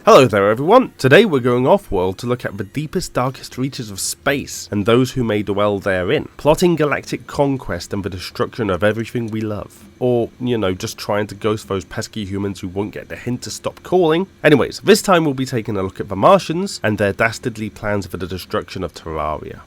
Hello there everyone, today we're going off-world to look at the deepest, darkest reaches of space and those who may dwell therein, plotting galactic conquest and the destruction of everything we love. Or, just trying to ghost those pesky humans who won't get the hint to stop calling. Anyways, this time we'll be taking a look at the Martians and their dastardly plans for the destruction of Terraria.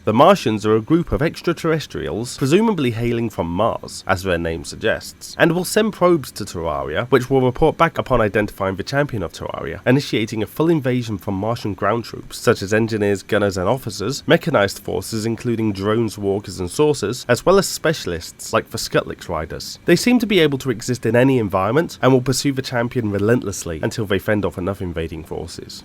The Martians are a group of extraterrestrials, presumably hailing from Mars, as their name suggests, and will send probes to Terraria, which will report back upon identifying the champion of Terraria, initiating a full invasion from Martian ground troops, such as engineers, gunners and officers, mechanized forces including drones, walkers and saucers, as well as specialists like the Skutlix Riders. They seem to be able to exist in any environment, and will pursue the champion relentlessly until they fend off enough invading forces.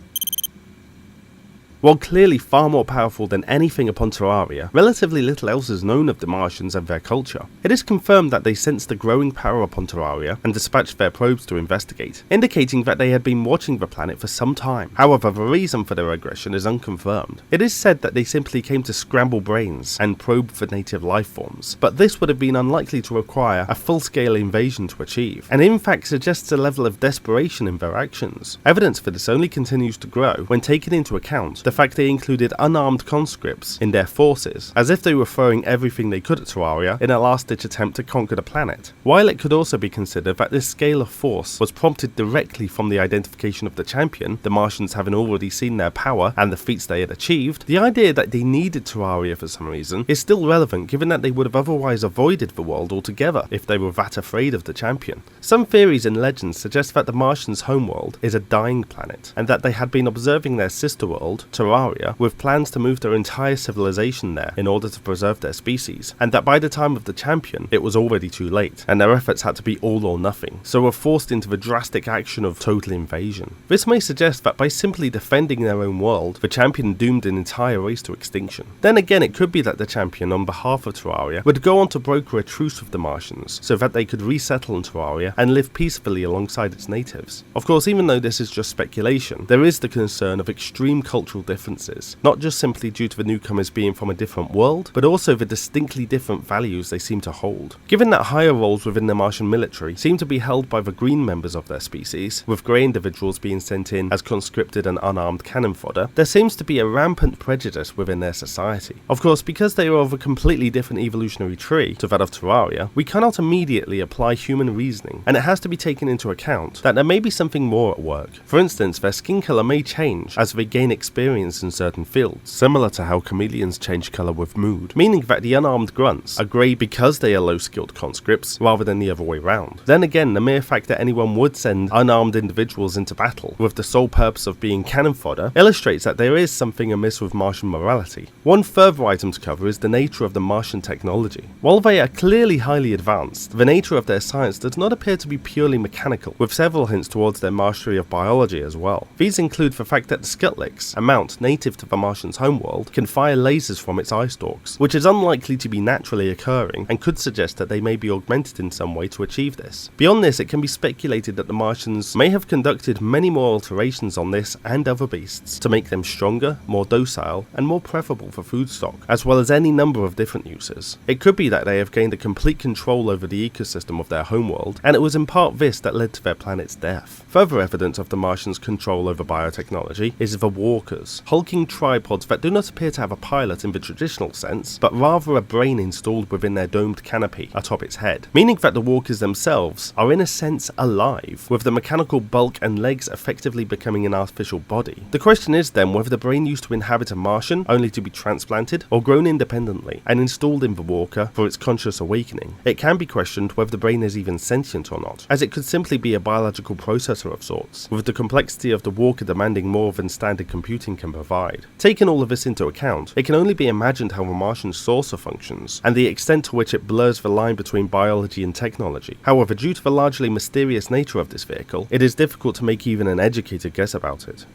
While clearly far more powerful than anything upon Terraria, relatively little else is known of the Martians and their culture. It is confirmed that they sensed the growing power upon Terraria and dispatched their probes to investigate, indicating that they had been watching the planet for some time. However, the reason for their aggression is unconfirmed. It is said that they simply came to scramble brains and probe for native life forms, but this would have been unlikely to require a full-scale invasion to achieve, and in fact suggests a level of desperation in their actions. Evidence for this only continues to grow when taken into account the fact they included unarmed conscripts in their forces, as if they were throwing everything they could at Terraria in a last-ditch attempt to conquer the planet. While it could also be considered that this scale of force was prompted directly from the identification of the champion, the Martians having already seen their power and the feats they had achieved, the idea that they needed Terraria for some reason is still relevant given that they would have otherwise avoided the world altogether if they were that afraid of the champion. Some theories and legends suggest that the Martians' homeworld is a dying planet, and that they had been observing their sister world, Terraria, with plans to move their entire civilization there in order to preserve their species, and that by the time of the champion it was already too late, and their efforts had to be all or nothing, so were forced into the drastic action of total invasion. This may suggest that by simply defending their own world, the champion doomed an entire race to extinction. Then again, it could be that the champion, on behalf of Terraria, would go on to broker a truce with the Martians, so that they could resettle in Terraria and live peacefully alongside its natives. Of course, even though this is just speculation, there is the concern of extreme cultural differences, not just simply due to the newcomers being from a different world, but also the distinctly different values they seem to hold. Given that higher roles within the Martian military seem to be held by the green members of their species, with grey individuals being sent in as conscripted and unarmed cannon fodder, there seems to be a rampant prejudice within their society. Of course, because they are of a completely different evolutionary tree to that of Terraria, we cannot immediately apply human reasoning, and it has to be taken into account that there may be something more at work. For instance, their skin colour may change as they gain experience in certain fields, similar to how chameleons change colour with mood, meaning that the unarmed grunts are grey because they are low-skilled conscripts, rather than the other way round. Then again, the mere fact that anyone would send unarmed individuals into battle with the sole purpose of being cannon fodder illustrates that there is something amiss with Martian morality. One further item to cover is the nature of the Martian technology. While they are clearly highly advanced, the nature of their science does not appear to be purely mechanical, with several hints towards their mastery of biology as well. These include the fact that the Skutlix, a mount native to the Martian's homeworld, can fire lasers from its eye stalks, which is unlikely to be naturally occurring and could suggest that they may be augmented in some way to achieve this. Beyond this, it can be speculated that the Martians may have conducted many more alterations on this and other beasts to make them stronger, more docile, and more preferable for food stock, as well as any number of different uses. It could be that they have gained a complete control over the ecosystem of their homeworld, and it was in part this that led to their planet's death. Further evidence of the Martians' control over biotechnology is the Walkers, hulking tripods that do not appear to have a pilot in the traditional sense, but rather a brain installed within their domed canopy atop its head, meaning that the Walkers themselves are in a sense alive, with the mechanical bulk and legs effectively becoming an artificial body. The question is then whether the brain used to inhabit a Martian only to be transplanted, or grown independently and installed in the Walker for its conscious awakening. It can be questioned whether the brain is even sentient or not, as it could simply be a biological processor of sorts, with the complexity of the Walker demanding more than standard computing can provide. Taking all of this into account, it can only be imagined how the Martian saucer functions, and the extent to which it blurs the line between biology and technology. However, due to the largely mysterious nature of this vehicle, it is difficult to make even an educated guess about it.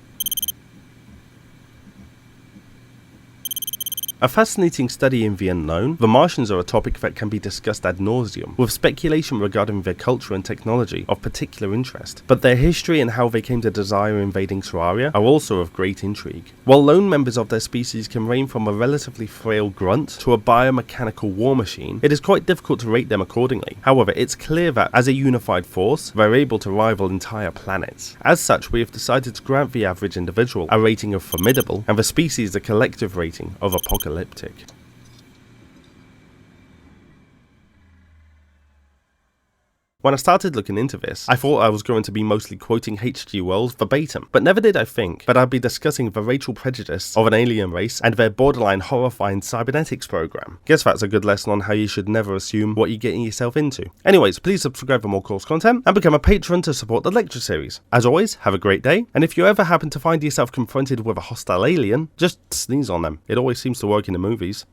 A fascinating study in the unknown, the Martians are a topic that can be discussed ad nauseum, with speculation regarding their culture and technology of particular interest, but their history and how they came to desire invading Terraria are also of great intrigue. While lone members of their species can range from a relatively frail grunt to a biomechanical war machine, it is quite difficult to rate them accordingly. However, it's clear that as a unified force, they're able to rival entire planets. As such, we have decided to grant the average individual a rating of formidable, and the species a collective rating of apocalyptic. When I started looking into this, I thought I was going to be mostly quoting H.G. Wells verbatim, but never did I think that I'd be discussing the racial prejudice of an alien race and their borderline horrifying cybernetics program. Guess that's a good lesson on how you should never assume what you're getting yourself into. Anyways, please subscribe for more course content and become a patron to support the lecture series. As always, have a great day, and if you ever happen to find yourself confronted with a hostile alien, just sneeze on them. It always seems to work in the movies.